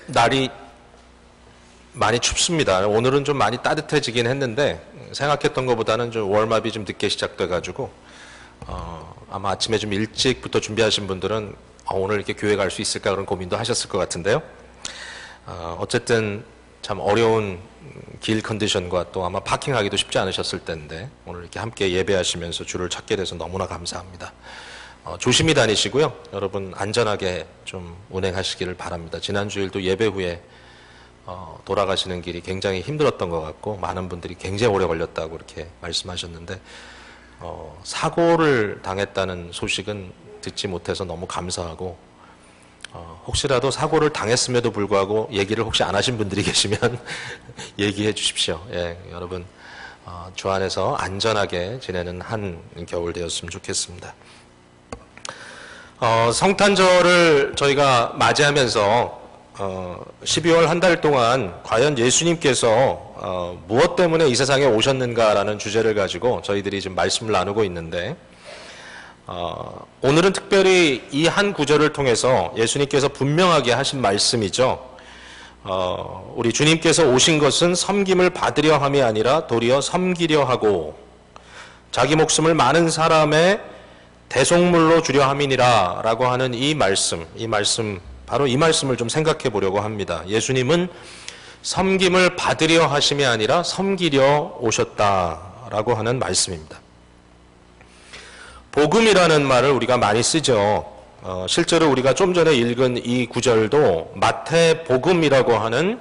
날이 많이 춥습니다. 오늘은 좀 많이 따뜻해지긴 했는데 생각했던 것보다는 좀 워밍업이 좀 늦게 시작돼가지고 아마 아침에 좀 일찍부터 준비하신 분들은 오늘 이렇게 교회 갈 수 있을까 그런 고민도 하셨을 것 같은데요. 어쨌든 참 어려운 길 컨디션과 또 아마 파킹하기도 쉽지 않으셨을 텐데 오늘 이렇게 함께 예배하시면서 주를 찾게 돼서 너무나 감사합니다. 조심히 다니시고요. 여러분 안전하게 좀 운행하시기를 바랍니다. 지난주일도 예배 후에 돌아가시는 길이 굉장히 힘들었던 것 같고 많은 분들이 굉장히 오래 걸렸다고 이렇게 말씀하셨는데 사고를 당했다는 소식은 듣지 못해서 너무 감사하고 혹시라도 사고를 당했음에도 불구하고 얘기를 혹시 안 하신 분들이 계시면 얘기해 주십시오. 예, 여러분 주 안에서 안전하게 지내는 한 겨울 되었으면 좋겠습니다. 성탄절을 저희가 맞이하면서 12월 한 달 동안 과연 예수님께서 무엇 때문에 이 세상에 오셨는가라는 주제를 가지고 저희들이 지금 말씀을 나누고 있는데 오늘은 특별히 이 한 구절을 통해서 예수님께서 분명하게 하신 말씀이죠. 우리 주님께서 오신 것은 섬김을 받으려 함이 아니라 도리어 섬기려 하고 자기 목숨을 많은 사람의 대속물로 주려 함이니라 라고 하는 이 말씀 바로 이 말씀을 좀 생각해 보려고 합니다. 예수님은 섬김을 받으려 하심이 아니라 섬기려 오셨다라고 하는 말씀입니다. 복음이라는 말을 우리가 많이 쓰죠. 실제로 우리가 좀 전에 읽은 이 구절도 마태복음이라고 하는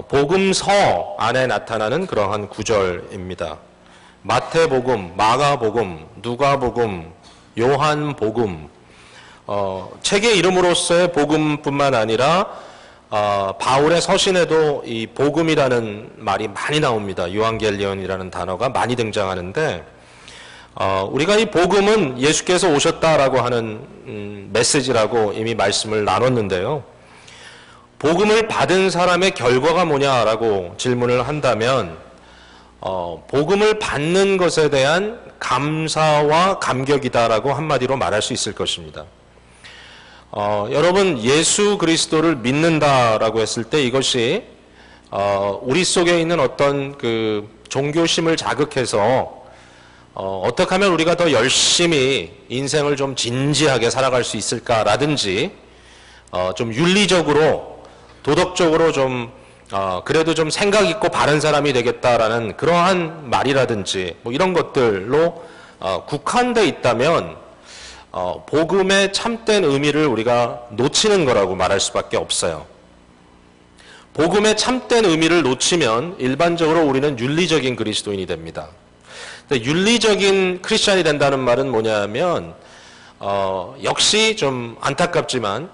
복음서 안에 나타나는 그러한 구절입니다. 마태복음, 마가복음, 누가복음, 요한복음, 책의 이름으로서의 복음뿐만 아니라 바울의 서신에도 이 복음이라는 말이 많이 나옵니다. 유앙겔리온이라는 단어가 많이 등장하는데 우리가 이 복음은 예수께서 오셨다라고 하는 메시지라고 이미 말씀을 나눴는데요. 복음을 받은 사람의 결과가 뭐냐라고 질문을 한다면 복음을 받는 것에 대한 감사와 감격이다라고 한마디로 말할 수 있을 것입니다. 여러분 예수 그리스도를 믿는다라고 했을 때 이것이 우리 속에 있는 어떤 그 종교심을 자극해서 어떻게 하면 우리가 더 열심히 인생을 좀 진지하게 살아갈 수 있을까라든지 좀 윤리적으로 도덕적으로 좀 그래도 좀 생각 있고 바른 사람이 되겠다라는 그러한 말이라든지 뭐 이런 것들로 국한돼 있다면 복음의 참된 의미를 우리가 놓치는 거라고 말할 수밖에 없어요. 복음의 참된 의미를 놓치면 일반적으로 우리는 윤리적인 그리스도인이 됩니다. 근데 윤리적인 크리스찬이 된다는 말은 뭐냐면 역시 좀 안타깝지만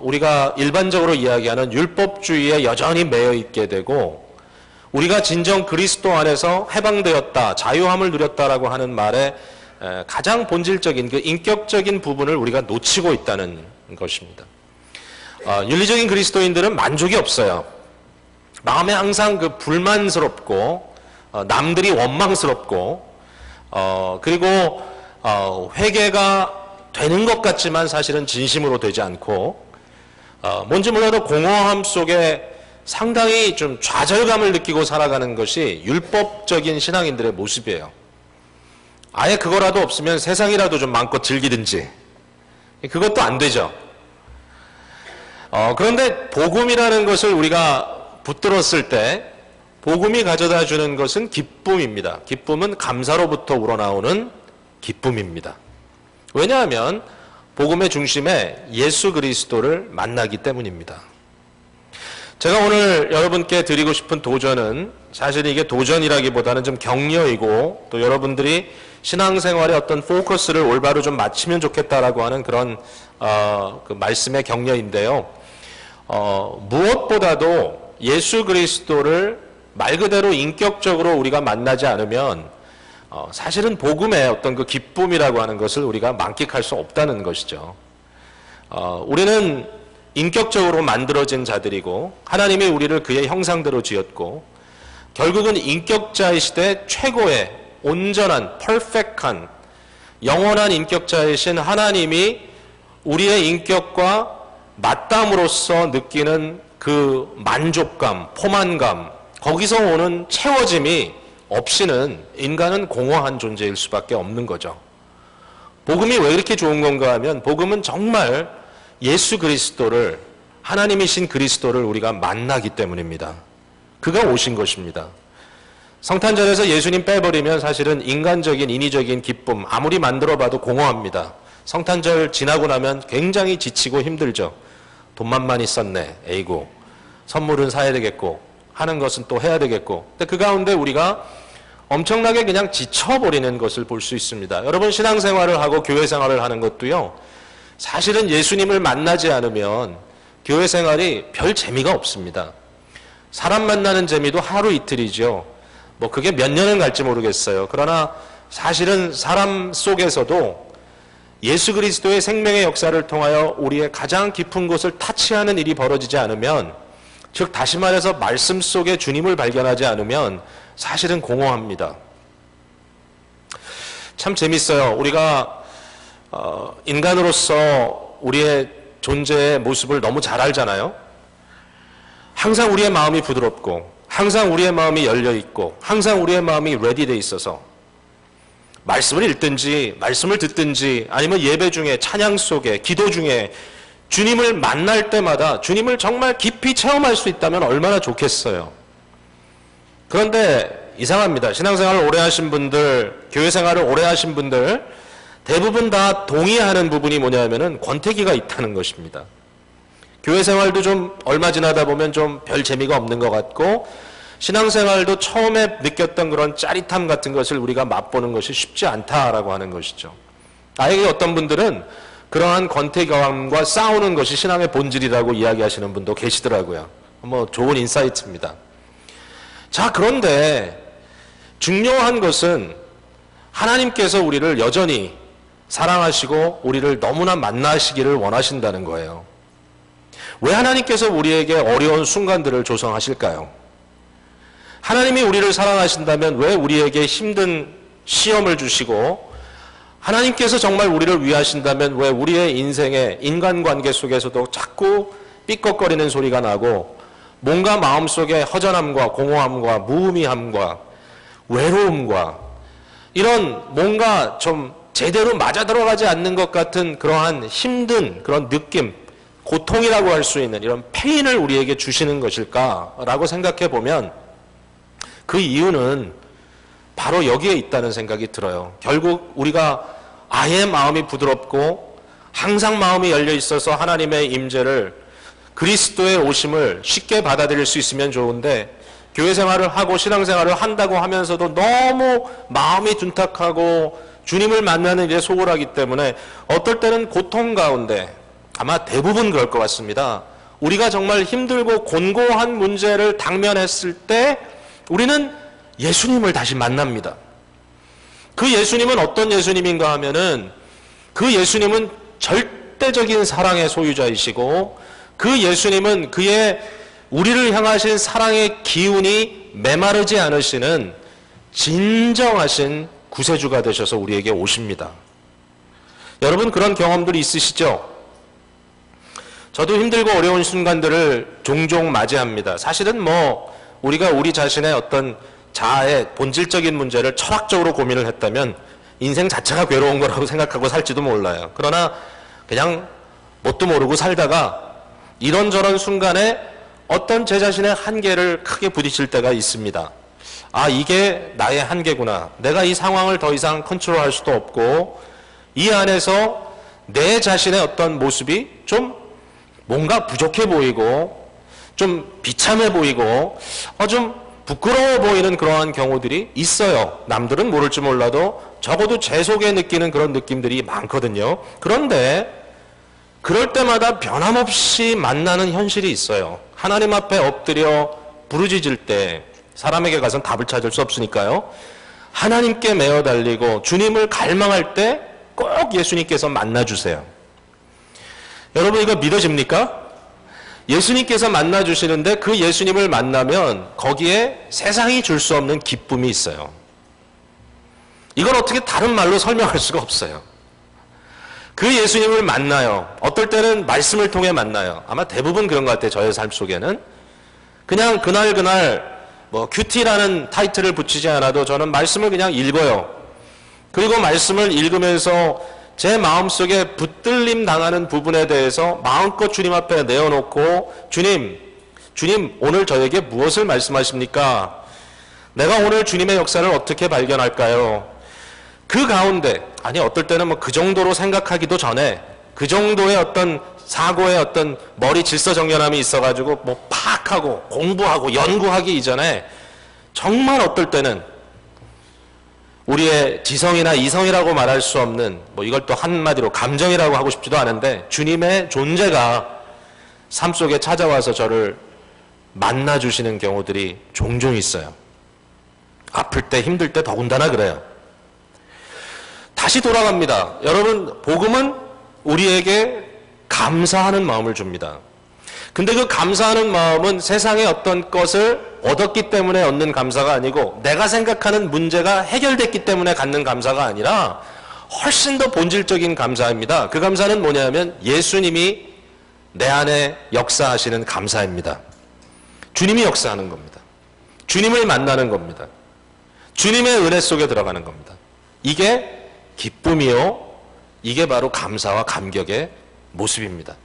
우리가 일반적으로 이야기하는 율법주의에 여전히 매여 있게 되고 우리가 진정 그리스도 안에서 해방되었다, 자유함을 누렸다라고 하는 말에 가장 본질적인 그 인격적인 부분을 우리가 놓치고 있다는 것입니다. 윤리적인 그리스도인들은 만족이 없어요. 마음에 항상 그 불만스럽고 남들이 원망스럽고 그리고 회개가 되는 것 같지만 사실은 진심으로 되지 않고 뭔지 몰라도 공허함 속에 상당히 좀 좌절감을 느끼고 살아가는 것이 율법적인 신앙인들의 모습이에요. 아예 그거라도 없으면 세상이라도 좀 마음껏 즐기든지 그것도 안 되죠. 그런데 복음이라는 것을 우리가 붙들었을 때 복음이 가져다 주는 것은 기쁨입니다. 기쁨은 감사로부터 우러나오는 기쁨입니다. 왜냐하면 복음의 중심에 예수 그리스도를 만나기 때문입니다. 제가 오늘 여러분께 드리고 싶은 도전은 사실 이게 도전이라기보다는 좀 격려이고 또 여러분들이 신앙생활의 어떤 포커스를 올바로 좀 맞추면 좋겠다라고 하는 그런 그 말씀의 격려인데요. 무엇보다도 예수 그리스도를 말 그대로 인격적으로 우리가 만나지 않으면 사실은 복음의 어떤 그 기쁨이라고 하는 것을 우리가 만끽할 수 없다는 것이죠. 우리는 인격적으로 만들어진 자들이고 하나님이 우리를 그의 형상대로 지었고 결국은 인격자이시되 최고의 온전한 퍼펙트한 영원한 인격자이신 하나님이 우리의 인격과 맞담으로써 느끼는 그 만족감, 포만감, 거기서 오는 채워짐이 없이는 인간은 공허한 존재일 수밖에 없는 거죠. 복음이 왜 이렇게 좋은 건가 하면 복음은 정말 예수 그리스도를, 하나님이신 그리스도를 우리가 만나기 때문입니다. 그가 오신 것입니다. 성탄절에서 예수님 빼버리면 사실은 인간적인, 인위적인 기쁨 아무리 만들어봐도 공허합니다. 성탄절 지나고 나면 굉장히 지치고 힘들죠. 돈만 많이 썼네, 에이고. 선물은 사야 되겠고 하는 것은 또 해야 되겠고. 근데 그 가운데 우리가 엄청나게 그냥 지쳐버리는 것을 볼 수 있습니다. 여러분, 신앙생활을 하고 교회 생활을 하는 것도요, 사실은 예수님을 만나지 않으면 교회 생활이 별 재미가 없습니다. 사람 만나는 재미도 하루 이틀이죠. 뭐 그게 몇 년은 갈지 모르겠어요. 그러나 사실은 사람 속에서도 예수 그리스도의 생명의 역사를 통하여 우리의 가장 깊은 곳을 타치하는 일이 벌어지지 않으면, 즉 다시 말해서 말씀 속에 주님을 발견하지 않으면 사실은 공허합니다. 참 재밌어요. 우리가 인간으로서 우리의 존재의 모습을 너무 잘 알잖아요. 항상 우리의 마음이 부드럽고, 항상 우리의 마음이 열려있고, 항상 우리의 마음이 레디되어 있어서 말씀을 읽든지 말씀을 듣든지 아니면 예배 중에, 찬양 속에, 기도 중에 주님을 만날 때마다 주님을 정말 깊이 체험할 수 있다면 얼마나 좋겠어요. 그런데 이상합니다. 신앙생활을 오래 하신 분들, 교회 생활을 오래 하신 분들 대부분 다 동의하는 부분이 뭐냐면은 권태기가 있다는 것입니다. 교회 생활도 좀 얼마 지나다 보면 좀 별 재미가 없는 것 같고, 신앙생활도 처음에 느꼈던 그런 짜릿함 같은 것을 우리가 맛보는 것이 쉽지 않다라고 하는 것이죠. 나에게 어떤 분들은 그러한 권태감과 싸우는 것이 신앙의 본질이라고 이야기하시는 분도 계시더라고요. 뭐 좋은 인사이트입니다. 자, 그런데 중요한 것은 하나님께서 우리를 여전히 사랑하시고 우리를 너무나 만나시기를 원하신다는 거예요. 왜 하나님께서 우리에게 어려운 순간들을 조성하실까요? 하나님이 우리를 사랑하신다면 왜 우리에게 힘든 시험을 주시고, 하나님께서 정말 우리를 위하신다면 왜 우리의 인생의 인간관계 속에서도 자꾸 삐걱거리는 소리가 나고, 뭔가 마음속에 허전함과 공허함과 무의미함과 외로움과 이런 뭔가 좀 제대로 맞아 들어가지 않는 것 같은 그러한 힘든 그런 느낌, 고통이라고 할 수 있는 이런 페인을 우리에게 주시는 것일까라고 생각해 보면 그 이유는 바로 여기에 있다는 생각이 들어요. 결국 우리가 아예 마음이 부드럽고 항상 마음이 열려 있어서 하나님의 임재를, 그리스도의 오심을 쉽게 받아들일 수 있으면 좋은데, 교회 생활을 하고 신앙생활을 한다고 하면서도 너무 마음이 둔탁하고 주님을 만나는 일에 소홀하기 때문에 어떨 때는 고통 가운데, 아마 대부분 그럴 것 같습니다. 우리가 정말 힘들고 곤고한 문제를 당면했을 때 우리는 예수님을 다시 만납니다. 그 예수님은 어떤 예수님인가 하면은, 그 예수님은 절대적인 사랑의 소유자이시고, 그 예수님은 그의 우리를 향하신 사랑의 기운이 메마르지 않으시는 진정하신 구세주가 되셔서 우리에게 오십니다. 여러분, 그런 경험들이 있으시죠? 저도 힘들고 어려운 순간들을 종종 맞이합니다. 사실은 뭐 우리가 우리 자신의 어떤 자아의 본질적인 문제를 철학적으로 고민을 했다면 인생 자체가 괴로운 거라고 생각하고 살지도 몰라요. 그러나 그냥 뭣도 모르고 살다가 이런저런 순간에 어떤 제 자신의 한계를 크게 부딪힐 때가 있습니다. 아, 이게 나의 한계구나. 내가 이 상황을 더 이상 컨트롤할 수도 없고, 이 안에서 내 자신의 어떤 모습이 좀 뭔가 부족해 보이고, 좀 비참해 보이고, 좀 부끄러워 보이는 그러한 경우들이 있어요. 남들은 모를지 몰라도 적어도 제 속에 느끼는 그런 느낌들이 많거든요. 그런데 그럴 때마다 변함없이 만나는 현실이 있어요. 하나님 앞에 엎드려 부르짖을 때 사람에게 가서는 답을 찾을 수 없으니까요. 하나님께 매어 달리고 주님을 갈망할 때 꼭 예수님께서 만나주세요. 여러분, 이거 믿어집니까? 예수님께서 만나주시는데 그 예수님을 만나면 거기에 세상이 줄 수 없는 기쁨이 있어요. 이걸 어떻게 다른 말로 설명할 수가 없어요. 그 예수님을 만나요. 어떨 때는 말씀을 통해 만나요. 아마 대부분 그런 것 같아요. 저의 삶 속에는. 그냥 그날 뭐 큐티라는 타이틀을 붙이지 않아도 저는 말씀을 그냥 읽어요. 그리고 말씀을 읽으면서 제 마음속에 붙들림 당하는 부분에 대해서 마음껏 주님 앞에 내어놓고 주님 오늘 저에게 무엇을 말씀하십니까? 내가 오늘 주님의 역사를 어떻게 발견할까요? 그 가운데 어떨 때는 뭐 그 정도로 생각하기도 전에 그 정도의 어떤 사고의 어떤 머리 질서정연함이 있어가지고 뭐 파악하고 공부하고 연구하기 이전에 정말 어떨 때는 우리의 지성이나 이성이라고 말할 수 없는 뭐 이걸 또 한마디로 감정이라고 하고 싶지도 않은데 주님의 존재가 삶 속에 찾아와서 저를 만나주시는 경우들이 종종 있어요. 아플 때 힘들 때 더군다나 그래요. 다시 돌아갑니다. 여러분, 복음은 우리에게 감사하는 마음을 줍니다. 근데 그 감사하는 마음은 세상의 어떤 것을 얻었기 때문에 얻는 감사가 아니고 내가 생각하는 문제가 해결됐기 때문에 갖는 감사가 아니라 훨씬 더 본질적인 감사입니다. 그 감사는 뭐냐면 예수님이 내 안에 역사하시는 감사입니다. 주님이 역사하는 겁니다. 주님을 만나는 겁니다. 주님의 은혜 속에 들어가는 겁니다. 이게 기쁨이요. 이게 바로 감사와 감격의 모습입니다.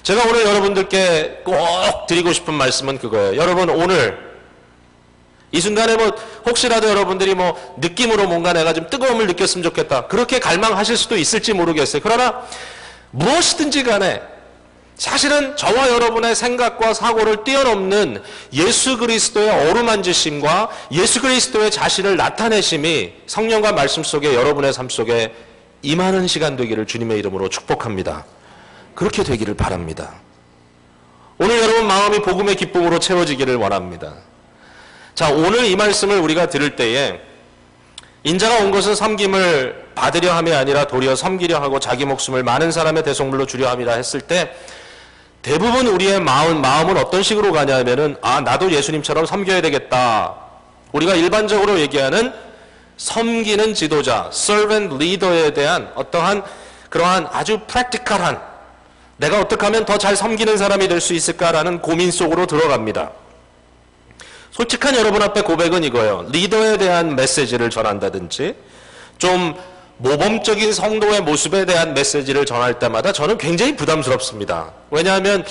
제가 오늘 여러분들께 꼭 드리고 싶은 말씀은 그거예요. 여러분, 오늘 이 순간에 뭐 혹시라도 여러분들이 뭐 느낌으로 뭔가 내가 좀 뜨거움을 느꼈으면 좋겠다, 그렇게 갈망하실 수도 있을지 모르겠어요. 그러나 무엇이든지 간에 사실은 저와 여러분의 생각과 사고를 뛰어넘는 예수 그리스도의 어루만지심과 예수 그리스도의 자신을 나타내심이 성령과 말씀 속에 여러분의 삶 속에 임하는 시간 되기를 주님의 이름으로 축복합니다. 그렇게 되기를 바랍니다. 오늘 여러분 마음이 복음의 기쁨으로 채워지기를 원합니다. 자, 오늘 이 말씀을 우리가 들을 때에 인자가 온 것은 섬김을 받으려 함이 아니라 도리어 섬기려 하고 자기 목숨을 많은 사람의 대속물로 주려 함이라 했을 때 대부분 우리의 마음은 어떤 식으로 가냐면은 나도 예수님처럼 섬겨야 되겠다. 우리가 일반적으로 얘기하는 섬기는 지도자, servant leader에 대한 어떠한 그러한 아주 프랙티컬한 내가 어떻게 하면 더 잘 섬기는 사람이 될 수 있을까라는 고민 속으로 들어갑니다. 솔직한 여러분 앞에 고백은 이거예요. 리더에 대한 메시지를 전한다든지 좀 모범적인 성도의 모습에 대한 메시지를 전할 때마다 저는 굉장히 부담스럽습니다. 왜냐하면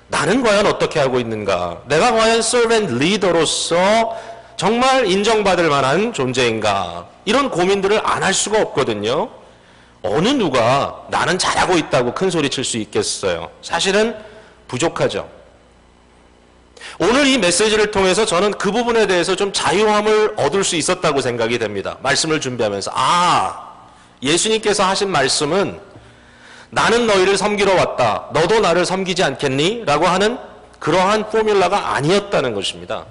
나는 과연 어떻게 하고 있는가? 내가 과연 servant leader로서 정말 인정받을 만한 존재인가? 이런 고민들을 안 할 수가 없거든요. 어느 누가 나는 잘하고 있다고 큰 소리 칠 수 있겠어요? 사실은 부족하죠. 오늘 이 메시지를 통해서 저는 그 부분에 대해서 좀 자유함을 얻을 수 있었다고 생각이 됩니다. 말씀을 준비하면서 예수님께서 하신 말씀은 나는 너희를 섬기러 왔다. 너도 나를 섬기지 않겠니? 라고 하는 그러한 포뮬라가 아니었다는 것입니다.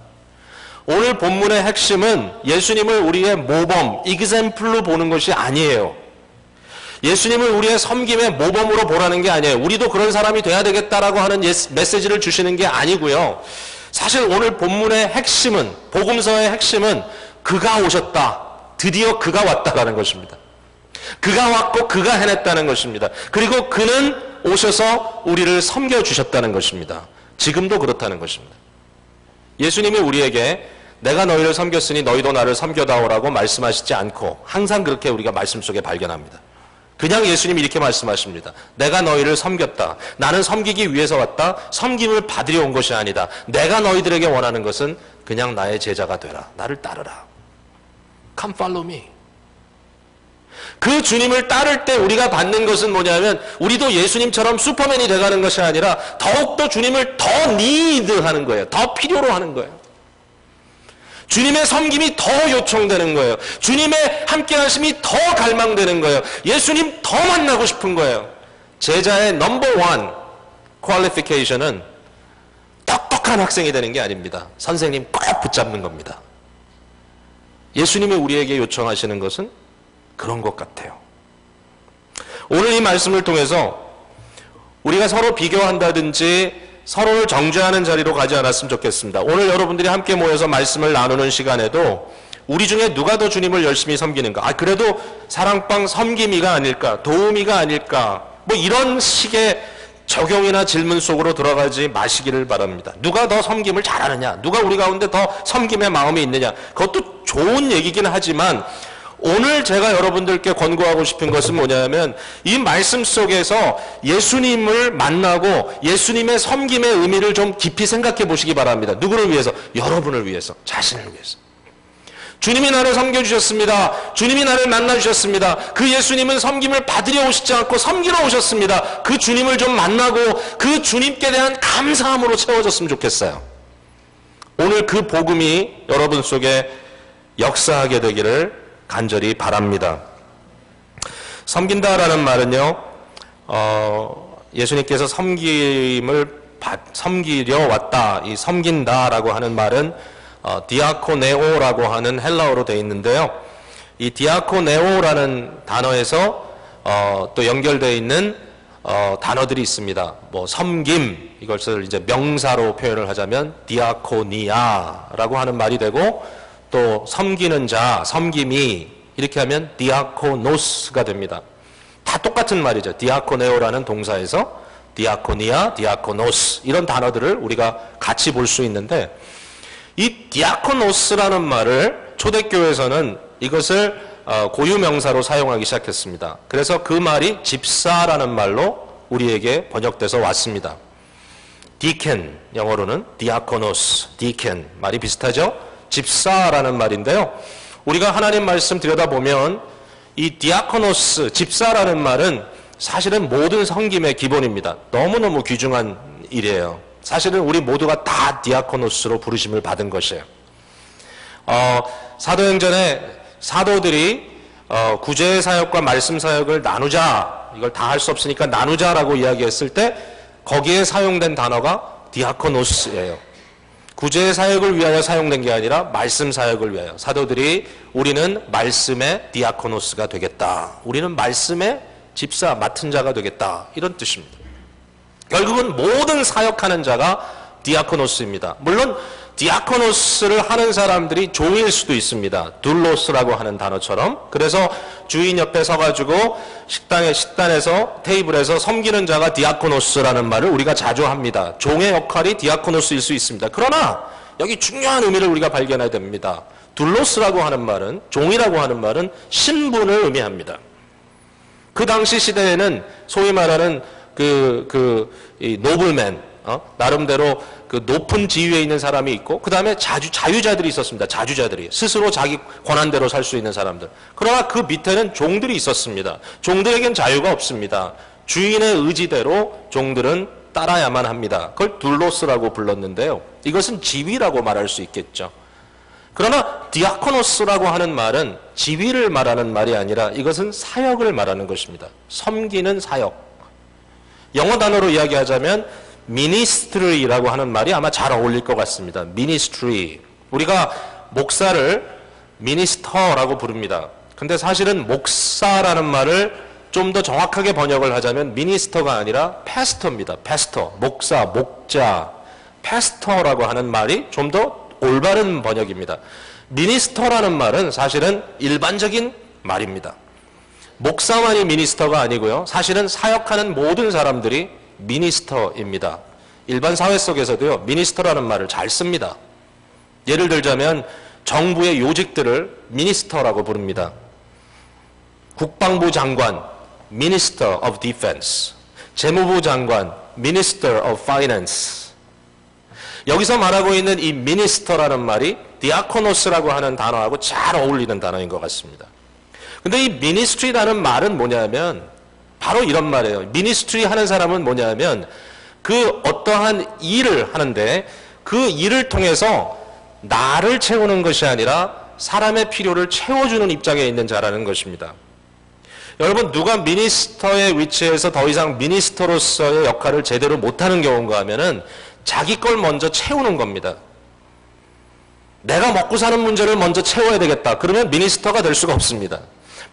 오늘 본문의 핵심은 예수님을 우리의 모범, example로 보는 것이 아니에요. 예수님을 우리의 섬김의 모범으로 보라는 게 아니에요. 우리도 그런 사람이 돼야 되겠다라고 하는 메시지를 주시는 게 아니고요. 사실 오늘 본문의 핵심은, 복음서의 핵심은 그가 오셨다. 드디어 그가 왔다라는 것입니다. 그가 왔고 그가 해냈다는 것입니다. 그리고 그는 오셔서 우리를 섬겨주셨다는 것입니다. 지금도 그렇다는 것입니다. 예수님이 우리에게 내가 너희를 섬겼으니 너희도 나를 섬겨다오라고 말씀하시지 않고 항상 그렇게 우리가 말씀 속에 발견합니다. 그냥 예수님이 이렇게 말씀하십니다. 내가 너희를 섬겼다. 나는 섬기기 위해서 왔다. 섬김을 받으려 온 것이 아니다. 내가 너희들에게 원하는 것은 그냥 나의 제자가 되라. 나를 따르라. Come follow me. 그 주님을 따를 때 우리가 받는 것은 뭐냐면 우리도 예수님처럼 슈퍼맨이 돼가는 것이 아니라 더욱더 주님을 더 니드하는 거예요. 더 필요로 하는 거예요. 주님의 섬김이 더 요청되는 거예요. 주님의 함께하심이 더 갈망되는 거예요. 예수님 더 만나고 싶은 거예요. 제자의 넘버 1 퀄리피케이션은 똑똑한 학생이 되는 게 아닙니다. 선생님 꼭 붙잡는 겁니다. 예수님이 우리에게 요청하시는 것은 그런 것 같아요. 오늘 이 말씀을 통해서 우리가 서로 비교한다든지 서로를 정죄하는 자리로 가지 않았으면 좋겠습니다. 오늘 여러분들이 함께 모여서 말씀을 나누는 시간에도 우리 중에 누가 더 주님을 열심히 섬기는가? 아, 그래도 사랑방 섬김이가 아닐까? 도우미가 아닐까? 뭐 이런 식의 적용이나 질문 속으로 들어가지 마시기를 바랍니다. 누가 더 섬김을 잘하느냐? 누가 우리 가운데 더 섬김의 마음이 있느냐? 그것도 좋은 얘기긴 하지만 오늘 제가 여러분들께 권고하고 싶은 것은 뭐냐면 이 말씀 속에서 예수님을 만나고 예수님의 섬김의 의미를 좀 깊이 생각해 보시기 바랍니다. 누구를 위해서? 여러분을 위해서, 자신을 위해서. 주님이 나를 섬겨주셨습니다. 주님이 나를 만나주셨습니다. 그 예수님은 섬김을 받으려 오시지 않고 섬기러 오셨습니다. 그 주님을 좀 만나고 그 주님께 대한 감사함으로 채워졌으면 좋겠어요. 오늘 그 복음이 여러분 속에 역사하게 되기를 간절히 바랍니다. 섬긴다라는 말은요, 예수님께서 섬기려 왔다. 이 섬긴다라고 하는 말은 디아코네오라고 하는 헬라어로 되어 있는데요. 이 디아코네오라는 단어에서 또 연결되어 있는 단어들이 있습니다. 뭐 섬김, 이것을 이제 명사로 표현을 하자면 디아코니아라고 하는 말이 되고, 또 섬기는 자, 섬김이 이렇게 하면 디아코노스가 됩니다. 다 똑같은 말이죠. 디아코네오라는 동사에서 디아코니아, 디아코노스 이런 단어들을 우리가 같이 볼 수 있는데, 이 디아코노스라는 말을 초대교회에서는 이것을 고유명사로 사용하기 시작했습니다. 그래서 그 말이 집사라는 말로 우리에게 번역돼서 왔습니다. 디켄, 영어로는 디아코노스, 디켄 말이 비슷하죠? 집사라는 말인데요. 우리가 하나님 말씀 들여다보면 이 디아코노스, 집사라는 말은 사실은 모든 섬김의 기본입니다. 너무너무 귀중한 일이에요. 사실은 우리 모두가 다 디아코노스로 부르심을 받은 것이에요. 사도행전에 사도들이 구제 사역과 말씀 사역을 나누자, 이걸 다 할 수 없으니까 나누자라고 이야기했을 때 거기에 사용된 단어가 디아코노스예요. 구제 사역을 위하여 사용된 게 아니라 말씀 사역을 위하여. 사도들이 우리는 말씀의 디아코노스가 되겠다. 우리는 말씀의 집사, 맡은 자가 되겠다. 이런 뜻입니다. 결국은 모든 사역하는 자가 디아코노스입니다. 물론 디아코노스를 하는 사람들이 종일 수도 있습니다. 둘로스라고 하는 단어처럼. 그래서 주인 옆에 서가지고 식단에서 테이블에서 섬기는 자가 디아코노스라는 말을 우리가 자주 합니다. 종의 역할이 디아코노스일 수 있습니다. 그러나 여기 중요한 의미를 우리가 발견해야 됩니다. 둘로스라고 하는 말은, 종이라고 하는 말은 신분을 의미합니다. 그 당시 시대에는 소위 말하는 이 노블맨, 나름대로 그 높은 지위에 있는 사람이 있고, 그 다음에 자유자들이 있었습니다. 자주자들이. 스스로 자기 권한대로 살 수 있는 사람들. 그러나 그 밑에는 종들이 있었습니다. 종들에겐 자유가 없습니다. 주인의 의지대로 종들은 따라야만 합니다. 그걸 둘로스라고 불렀는데요. 이것은 지위라고 말할 수 있겠죠. 그러나 디아코노스라고 하는 말은 지위를 말하는 말이 아니라 이것은 사역을 말하는 것입니다. 섬기는 사역. 영어 단어로 이야기하자면 ministry라고 하는 말이 아마 잘 어울릴 것 같습니다. ministry. 우리가 목사를 minister라고 부릅니다. 근데 사실은 목사라는 말을 좀 더 정확하게 번역을 하자면 minister가 아니라 pastor입니다. pastor. 목사, 목자. pastor라고 하는 말이 좀 더 올바른 번역입니다. minister라는 말은 사실은 일반적인 말입니다. 목사만이 미니스터가 아니고요. 사실은 사역하는 모든 사람들이 미니스터입니다. 일반 사회 속에서도요, 미니스터라는 말을 잘 씁니다. 예를 들자면 정부의 요직들을 미니스터라고 부릅니다. 국방부 장관, Minister of Defense. 재무부 장관, Minister of Finance. 여기서 말하고 있는 이 미니스터라는 말이 디아코노스라고 하는 단어하고 잘 어울리는 단어인 것 같습니다. 근데 이 미니스트리라는 말은 뭐냐면 바로 이런 말이에요. 미니스트리 하는 사람은 뭐냐면 그 어떠한 일을 하는데 그 일을 통해서 나를 채우는 것이 아니라 사람의 필요를 채워주는 입장에 있는 자라는 것입니다. 여러분, 누가 미니스터의 위치에서 더 이상 미니스터로서의 역할을 제대로 못하는 경우인가 하면은 자기 걸 먼저 채우는 겁니다. 내가 먹고 사는 문제를 먼저 채워야 되겠다. 그러면 미니스터가 될 수가 없습니다.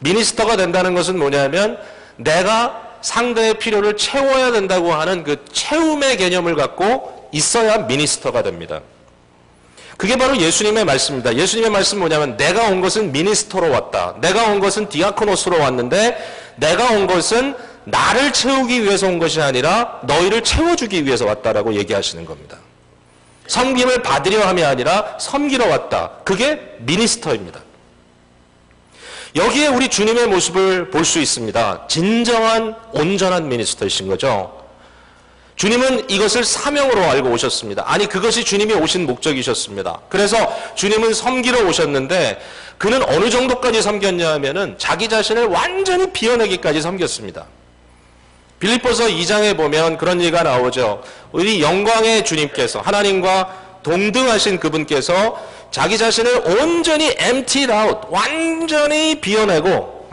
미니스터가 된다는 것은 뭐냐면 내가 상대의 필요를 채워야 된다고 하는 그 채움의 개념을 갖고 있어야 미니스터가 됩니다. 그게 바로 예수님의 말씀입니다. 예수님의 말씀은 뭐냐면 내가 온 것은 미니스터로 왔다. 내가 온 것은 디아코노스로 왔는데 내가 온 것은 나를 채우기 위해서 온 것이 아니라 너희를 채워주기 위해서 왔다라고 얘기하시는 겁니다. 섬김을 받으려 함이 아니라 섬기러 왔다. 그게 미니스터입니다. 여기에 우리 주님의 모습을 볼 수 있습니다. 진정한 온전한 미니스터이신 거죠. 주님은 이것을 사명으로 알고 오셨습니다. 아니, 그것이 주님이 오신 목적이셨습니다. 그래서 주님은 섬기러 오셨는데 그는 어느 정도까지 섬겼냐 하면은 자기 자신을 완전히 비워내기까지 섬겼습니다. 빌립보서 2장에 보면 그런 얘기가 나오죠. 우리 영광의 주님께서, 하나님과 동등하신 그분께서 자기 자신을 온전히 emptied out, 완전히 비워내고,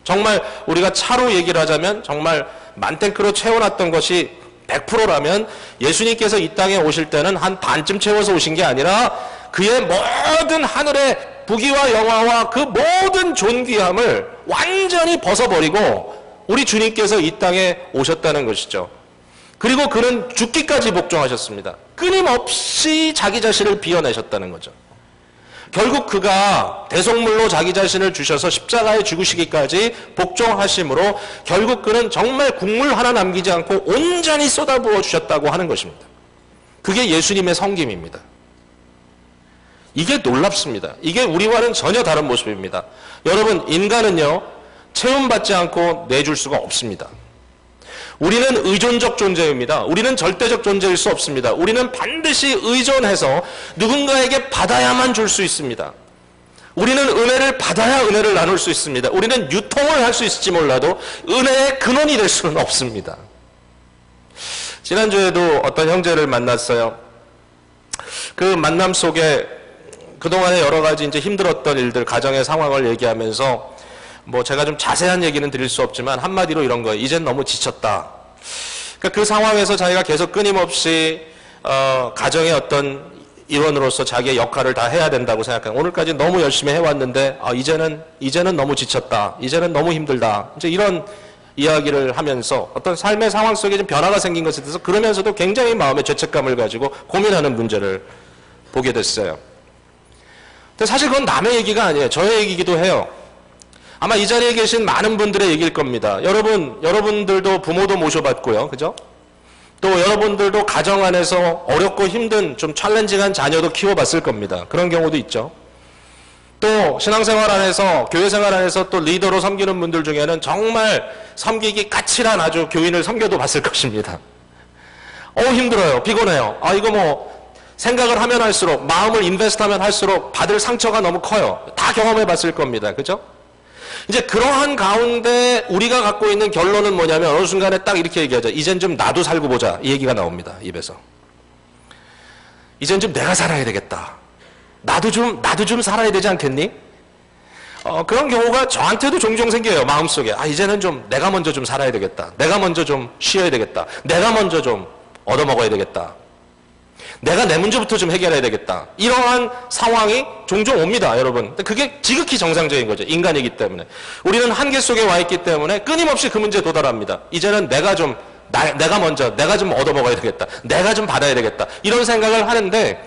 정말 우리가 차로 얘기를 하자면 정말 만탱크로 채워놨던 것이 100%라면 예수님께서 이 땅에 오실 때는 한 반쯤 채워서 오신 게 아니라 그의 모든 하늘의 부귀와 영화와 그 모든 존귀함을 완전히 벗어버리고 우리 주님께서 이 땅에 오셨다는 것이죠. 그리고 그는 죽기까지 복종하셨습니다. 끊임없이 자기 자신을 비워내셨다는 거죠. 결국 그가 대속물로 자기 자신을 주셔서 십자가에 죽으시기까지 복종하심으로 결국 그는 정말 국물 하나 남기지 않고 온전히 쏟아부어 주셨다고 하는 것입니다. 그게 예수님의 섬김입니다. 이게 놀랍습니다. 이게 우리와는 전혀 다른 모습입니다. 여러분, 인간은요, 채움받지 않고 내줄 수가 없습니다. 우리는 의존적 존재입니다. 우리는 절대적 존재일 수 없습니다. 우리는 반드시 의존해서 누군가에게 받아야만 줄 수 있습니다. 우리는 은혜를 받아야 은혜를 나눌 수 있습니다. 우리는 유통을 할 수 있을지 몰라도 은혜의 근원이 될 수는 없습니다. 지난주에도 어떤 형제를 만났어요. 그 만남 속에 그동안에 여러 가지 이제 힘들었던 일들, 가정의 상황을 얘기하면서 뭐 제가 좀 자세한 얘기는 드릴 수 없지만 한마디로 이런 거예요. 이젠 너무 지쳤다. 그러니까 그 상황에서 자기가 계속 끊임없이 가정의 어떤 일원으로서 자기의 역할을 다 해야 된다고 생각해요. 오늘까지 너무 열심히 해왔는데 이제는 너무 지쳤다. 이제는 너무 힘들다. 이제 이런 이야기를 하면서 어떤 삶의 상황 속에 좀 변화가 생긴 것에 대해서 그러면서도 굉장히 마음의 죄책감을 가지고 고민하는 문제를 보게 됐어요. 근데 사실 그건 남의 얘기가 아니에요. 저의 얘기기도 해요. 아마 이 자리에 계신 많은 분들의 얘기일 겁니다. 여러분들도 부모도 모셔봤고요. 그죠? 또 여러분들도 가정 안에서 어렵고 힘든 좀 챌린징한 자녀도 키워봤을 겁니다. 그런 경우도 있죠. 또 신앙생활 안에서, 교회생활 안에서 또 리더로 섬기는 분들 중에는 정말 섬기기 까칠한 아주 교인을 섬겨도 봤을 것입니다. 힘들어요. 피곤해요. 이거 뭐 생각을 하면 할수록, 마음을 인베스트하면 할수록 받을 상처가 너무 커요. 다 경험해봤을 겁니다. 그죠? 이제 그러한 가운데 우리가 갖고 있는 결론은 뭐냐면 어느 순간에 딱 이렇게 얘기하죠. 이젠 좀 나도 살고 보자. 이 얘기가 나옵니다. 입에서. 이젠 좀 내가 살아야 되겠다. 나도 좀 살아야 되지 않겠니? 그런 경우가 저한테도 종종 생겨요. 마음속에. 이제는 좀 내가 먼저 좀 살아야 되겠다. 내가 먼저 좀 쉬어야 되겠다. 내가 먼저 좀 얻어먹어야 되겠다. 내가 내 문제부터 좀 해결해야 되겠다. 이러한 상황이 종종 옵니다, 여러분. 근데 그게 지극히 정상적인 거죠. 인간이기 때문에. 우리는 한계 속에 와 있기 때문에 끊임없이 그 문제에 도달합니다. 이제는 내가 좀 얻어먹어야 되겠다. 내가 좀 받아야 되겠다. 이런 생각을 하는데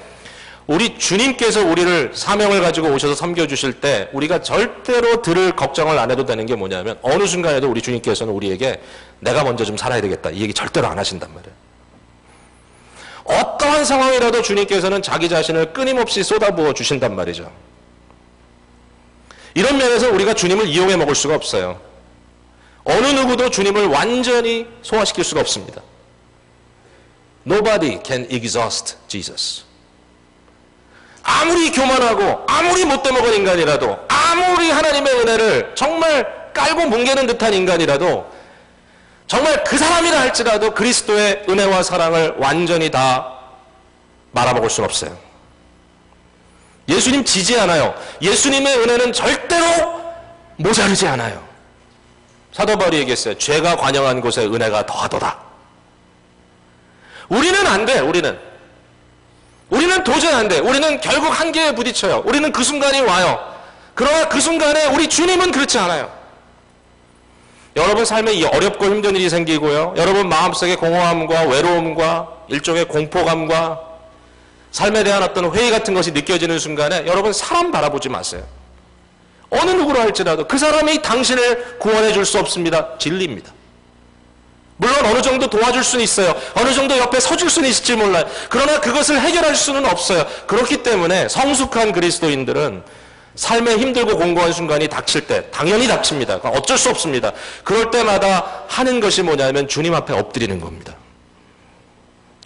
우리 주님께서 우리를 사명을 가지고 오셔서 섬겨주실 때 우리가 절대로 들을 걱정을 안 해도 되는 게 뭐냐면 어느 순간에도 우리 주님께서는 우리에게 내가 먼저 좀 살아야 되겠다. 이 얘기 절대로 안 하신단 말이에요. 어떠한 상황이라도 주님께서는 자기 자신을 끊임없이 쏟아부어 주신단 말이죠. 이런 면에서 우리가 주님을 이용해 먹을 수가 없어요. 어느 누구도 주님을 완전히 소화시킬 수가 없습니다. Nobody can exhaust Jesus. 아무리 교만하고 아무리 못돼 먹은 인간이라도 아무리 하나님의 은혜를 정말 깔고 뭉개는 듯한 인간이라도 정말 그 사람이라 할지라도 그리스도의 은혜와 사랑을 완전히 다 말아먹을 수는 없어요. 예수님 지지 않아요. 예수님의 은혜는 절대로 모자르지 않아요. 사도 바울이 얘기했어요. 죄가 관영한 곳에 은혜가 더하도다. 우리는 안 돼. 우리는 도저히 안 돼. 우리는 결국 한계에 부딪혀요. 우리는 그 순간이 와요. 그러나 그 순간에 우리 주님은 그렇지 않아요. 여러분 삶에 어렵고 힘든 일이 생기고요. 여러분 마음속에 공허함과 외로움과 일종의 공포감과 삶에 대한 어떤 회의 같은 것이 느껴지는 순간에 여러분 사람 바라보지 마세요. 어느 누구로 할지라도 그 사람이 당신을 구원해 줄 수 없습니다. 진리입니다. 물론 어느 정도 도와줄 수는 있어요. 어느 정도 옆에 서줄 수는 있을지 몰라요. 그러나 그것을 해결할 수는 없어요. 그렇기 때문에 성숙한 그리스도인들은 삶에 힘들고 공고한 순간이 닥칠 때 당연히 닥칩니다. 어쩔 수 없습니다. 그럴 때마다 하는 것이 뭐냐면 주님 앞에 엎드리는 겁니다.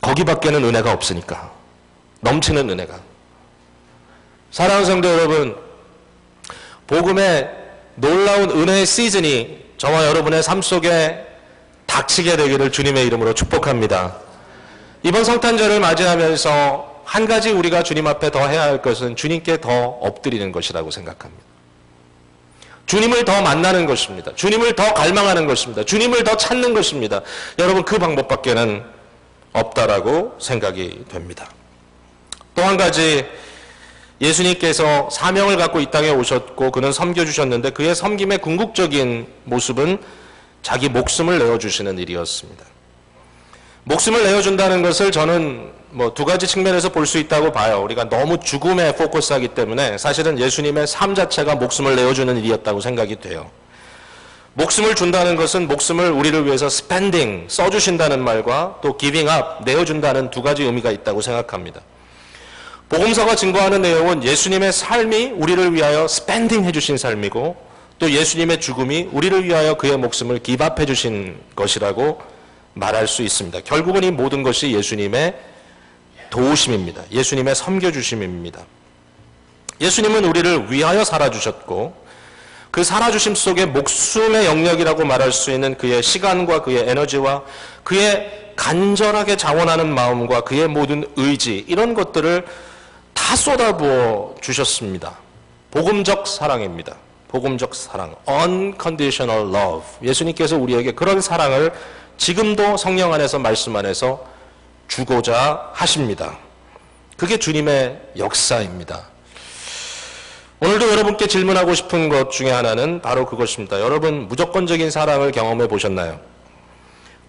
거기밖에는 은혜가 없으니까. 넘치는 은혜가. 사랑하는 성도 여러분, 복음의 놀라운 은혜의 시즌이 저와 여러분의 삶 속에 닥치게 되기를 주님의 이름으로 축복합니다. 이번 성탄절을 맞이하면서 한 가지 우리가 주님 앞에 더 해야 할 것은 주님께 더 엎드리는 것이라고 생각합니다. 주님을 더 만나는 것입니다. 주님을 더 갈망하는 것입니다. 주님을 더 찾는 것입니다. 여러분, 그 방법밖에는 없다라고 생각이 됩니다. 또 한 가지, 예수님께서 사명을 갖고 이 땅에 오셨고 그는 섬겨주셨는데 그의 섬김의 궁극적인 모습은 자기 목숨을 내어주시는 일이었습니다. 목숨을 내어준다는 것을 저는 두 가지 측면에서 볼 수 있다고 봐요. 우리가 너무 죽음에 포커스하기 때문에 사실은 예수님의 삶 자체가 목숨을 내어주는 일이었다고 생각이 돼요. 목숨을 준다는 것은 목숨을 우리를 위해서 스펜딩, 써주신다는 말과 또 giving up, 내어준다는 두 가지 의미가 있다고 생각합니다. 복음서가 증거하는 내용은 예수님의 삶이 우리를 위하여 스펜딩 해주신 삶이고 또 예수님의 죽음이 우리를 위하여 그의 목숨을 기밥해 주신 것이라고 말할 수 있습니다. 결국은 이 모든 것이 예수님의 도우심입니다. 예수님의 섬겨주심입니다. 예수님은 우리를 위하여 살아주셨고 그 살아주심 속에 목숨의 영역이라고 말할 수 있는 그의 시간과 그의 에너지와 그의 간절하게 자원하는 마음과 그의 모든 의지, 이런 것들을 다 쏟아부어 주셨습니다. 복음적 사랑입니다. 복음적 사랑, unconditional love. 예수님께서 우리에게 그런 사랑을 지금도 성령 안에서, 말씀 안에서 주고자 하십니다. 그게 주님의 역사입니다. 오늘도 여러분께 질문하고 싶은 것 중에 하나는 바로 그것입니다. 여러분, 무조건적인 사랑을 경험해 보셨나요?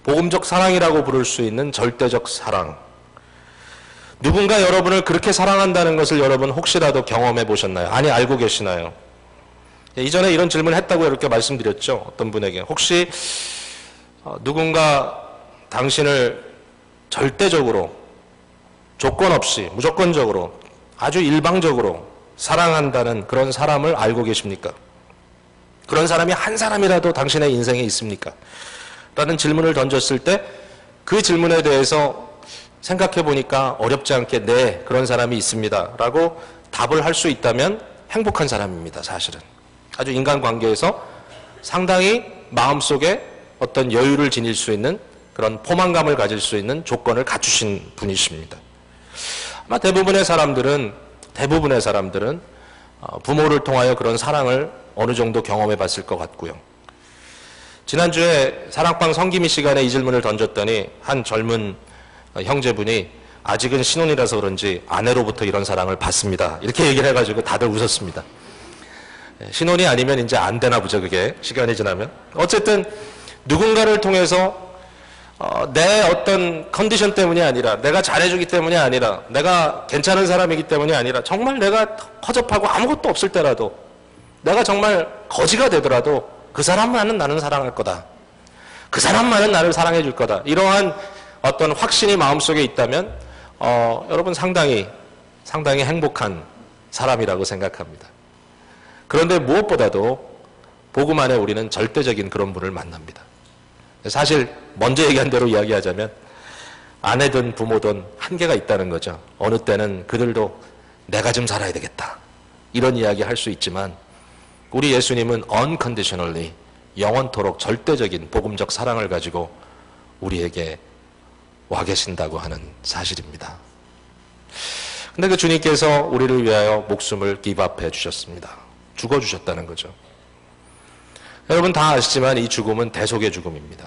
복음적 사랑이라고 부를 수 있는 절대적 사랑. 누군가 여러분을 그렇게 사랑한다는 것을 여러분 혹시라도 경험해 보셨나요? 아니, 알고 계시나요? 이전에 이런 질문을 했다고 이렇게 말씀드렸죠. 어떤 분에게. 혹시 누군가 당신을 절대적으로, 조건 없이, 무조건적으로, 아주 일방적으로 사랑한다는 그런 사람을 알고 계십니까? 그런 사람이 한 사람이라도 당신의 인생에 있습니까? 라는 질문을 던졌을 때 그 질문에 대해서 생각해 보니까 어렵지 않게 네, 그런 사람이 있습니다 라고 답을 할 수 있다면 행복한 사람입니다. 사실은 아주 인간관계에서 상당히 마음속에 어떤 여유를 지닐 수 있는 그런 포만감을 가질 수 있는 조건을 갖추신 분이십니다. 아마 대부분의 사람들은 부모를 통하여 그런 사랑을 어느 정도 경험해 봤을 것 같고요. 지난주에 사랑방 성기미 시간에 이 질문을 던졌더니 한 젊은 형제분이 아직은 신혼이라서 그런지 아내로부터 이런 사랑을 받습니다. 이렇게 얘기를 해가지고 다들 웃었습니다. 신혼이 아니면 이제 안 되나 보죠, 그게. 시간이 지나면. 어쨌든 누군가를 통해서 내 어떤 컨디션 때문이 아니라, 내가 잘해주기 때문이 아니라, 내가 괜찮은 사람이기 때문이 아니라, 정말 내가 허접하고 아무것도 없을 때라도, 내가 정말 거지가 되더라도 그 사람만은 나는 사랑할 거다. 그 사람만은 나를 사랑해 줄 거다. 이러한 어떤 확신이 마음속에 있다면 여러분 상당히 행복한 사람이라고 생각합니다. 그런데 무엇보다도 복음 안에 우리는 절대적인 그런 분을 만납니다. 사실 먼저 얘기한 대로 이야기하자면 아내든 부모든 한계가 있다는 거죠. 어느 때는 그들도 내가 좀 살아야 되겠다, 이런 이야기 할 수 있지만 우리 예수님은 unconditionally, 영원토록 절대적인 복음적 사랑을 가지고 우리에게 와 계신다고 하는 사실입니다. 근데 그 주님께서 우리를 위하여 목숨을 기밥해 주셨습니다. 죽어주셨다는 거죠. 여러분 다 아시지만 이 죽음은 대속의 죽음입니다.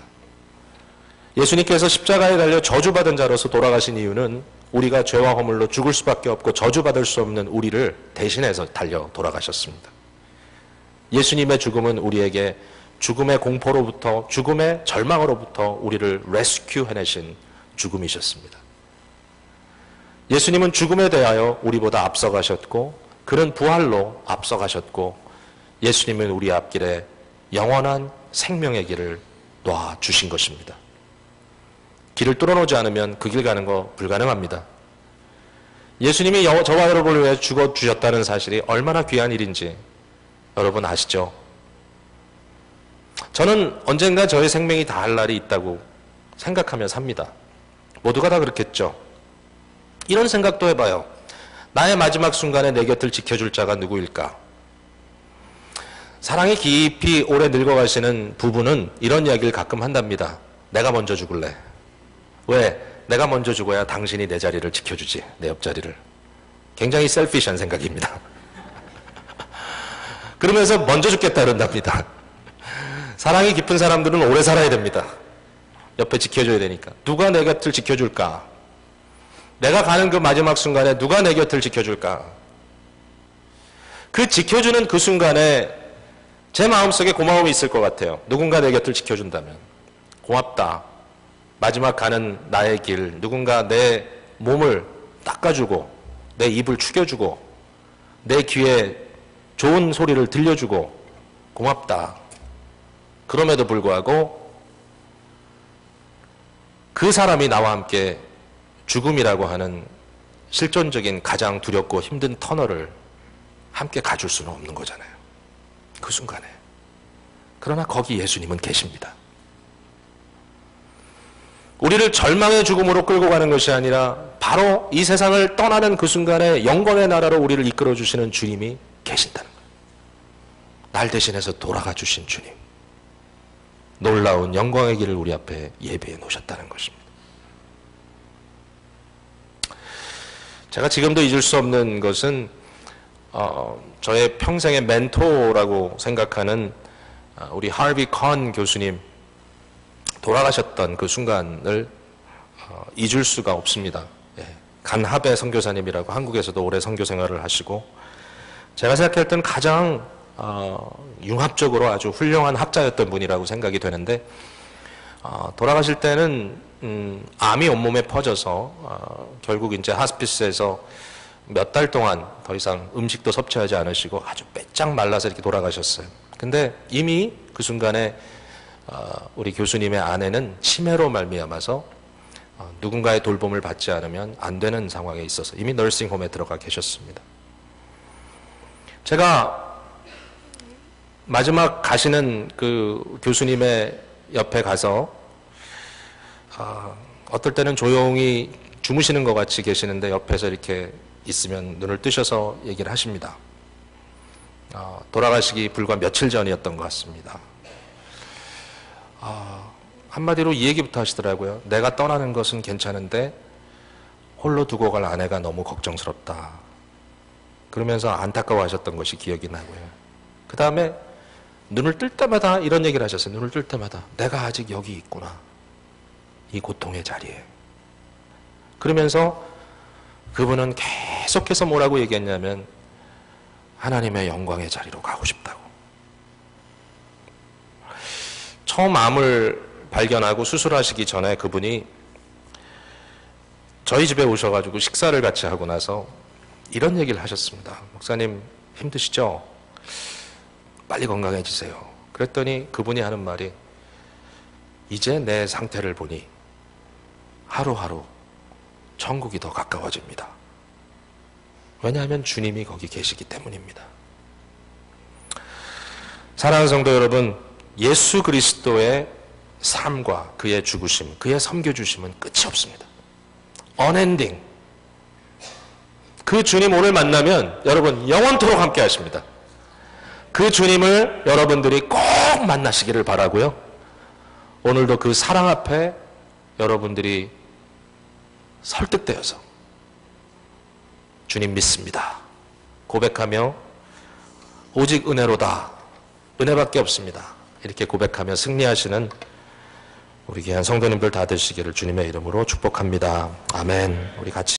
예수님께서 십자가에 달려 저주받은 자로서 돌아가신 이유는 우리가 죄와 허물로 죽을 수밖에 없고 저주받을 수 없는 우리를 대신해서 달려 돌아가셨습니다. 예수님의 죽음은 우리에게 죽음의 공포로부터, 죽음의 절망으로부터 우리를 레스큐 해내신 죽음이셨습니다. 예수님은 죽음에 대하여 우리보다 앞서가셨고 그는 부활로 앞서가셨고 예수님은 우리 앞길에 영원한 생명의 길을 놔주신 것입니다. 길을 뚫어놓지 않으면 그 길 가는 거 불가능합니다. 예수님이 저와 여러분을 위해 죽어주셨다는 사실이 얼마나 귀한 일인지 여러분 아시죠? 저는 언젠가 저의 생명이 다할 날이 있다고 생각하며 삽니다. 모두가 다 그렇겠죠. 이런 생각도 해봐요. 나의 마지막 순간에 내 곁을 지켜줄 자가 누구일까? 사랑이 깊이 오래 늙어가시는 부부는 이런 이야기를 가끔 한답니다. 내가 먼저 죽을래. 왜? 내가 먼저 죽어야 당신이 내 자리를 지켜주지. 내 옆자리를. 굉장히 셀피시한 생각입니다. 그러면서 먼저 죽겠다 그런답니다. 사랑이 깊은 사람들은 오래 살아야 됩니다. 옆에 지켜줘야 되니까. 누가 내 곁을 지켜줄까? 내가 가는 그 마지막 순간에 누가 내 곁을 지켜줄까? 그 지켜주는 그 순간에 제 마음속에 고마움이 있을 것 같아요. 누군가 내 곁을 지켜준다면. 고맙다. 마지막 가는 나의 길, 누군가 내 몸을 닦아주고 내 입을 축여주고 내 귀에 좋은 소리를 들려주고 고맙다. 그럼에도 불구하고 그 사람이 나와 함께 죽음이라고 하는 실존적인 가장 두렵고 힘든 터널을 함께 가줄 수는 없는 거잖아요. 그 순간에. 그러나 거기 예수님은 계십니다. 우리를 절망의 죽음으로 끌고 가는 것이 아니라 바로 이 세상을 떠나는 그 순간에 영광의 나라로 우리를 이끌어 주시는 주님이 계신다는 거예요. 날 대신해서 돌아가 주신 주님. 놀라운 영광의 길을 우리 앞에 예비해 놓으셨다는 것입니다. 제가 지금도 잊을 수 없는 것은 저의 평생의 멘토라고 생각하는 우리 하비 컨 교수님 돌아가셨던 그 순간을 잊을 수가 없습니다. 간하베 선교사님이라고 한국에서도 오래 선교 생활을 하시고 제가 생각할 때는 가장 융합적으로 아주 훌륭한 학자였던 분이라고 생각이 되는데 돌아가실 때는 암이 온몸에 퍼져서 결국 이제 하스피스에서 몇 달 동안 더 이상 음식도 섭취하지 않으시고 아주 빼짝 말라서 이렇게 돌아가셨어요. 근데 이미 그 순간에 우리 교수님의 아내는 치매로 말미암아서 누군가의 돌봄을 받지 않으면 안 되는 상황에 있어서 이미 너싱홈에 들어가 계셨습니다. 제가 마지막 가시는 그 교수님의 옆에 가서 어떨 때는 조용히 주무시는 것 같이 계시는데 옆에서 이렇게 있으면 눈을 뜨셔서 얘기를 하십니다. 돌아가시기 불과 며칠 전이었던 것 같습니다. 한마디로 이 얘기부터 하시더라고요. 내가 떠나는 것은 괜찮은데 홀로 두고 갈 아내가 너무 걱정스럽다. 그러면서 안타까워하셨던 것이 기억이 나고요. 그 다음에 눈을 뜰 때마다 이런 얘기를 하셨어요. 눈을 뜰 때마다 내가 아직 여기 있구나. 이 고통의 자리에. 그러면서 그분은 계속해서 뭐라고 얘기했냐면 하나님의 영광의 자리로 가고 싶다고. 처음 암을 발견하고 수술하시기 전에 그분이 저희 집에 오셔가지고 식사를 같이 하고 나서 이런 얘기를 하셨습니다. 목사님 힘드시죠? 빨리 건강해지세요. 그랬더니 그분이 하는 말이 이제 내 상태를 보니 하루하루 천국이 더 가까워집니다. 왜냐하면 주님이 거기 계시기 때문입니다. 사랑하는 성도 여러분, 예수 그리스도의 삶과 그의 죽으심, 그의 섬겨주심은 끝이 없습니다. 언엔딩. 그 주님 오늘 만나면 여러분 영원토록 함께 하십니다. 그 주님을 여러분들이 꼭 만나시기를 바라고요. 오늘도 그 사랑 앞에 여러분들이 설득되어서 주님 믿습니다. 고백하며 오직 은혜로다. 은혜밖에 없습니다. 이렇게 고백하며 승리하시는 우리 귀한 성도님들 다 되시기를 주님의 이름으로 축복합니다. 아멘. 우리 같이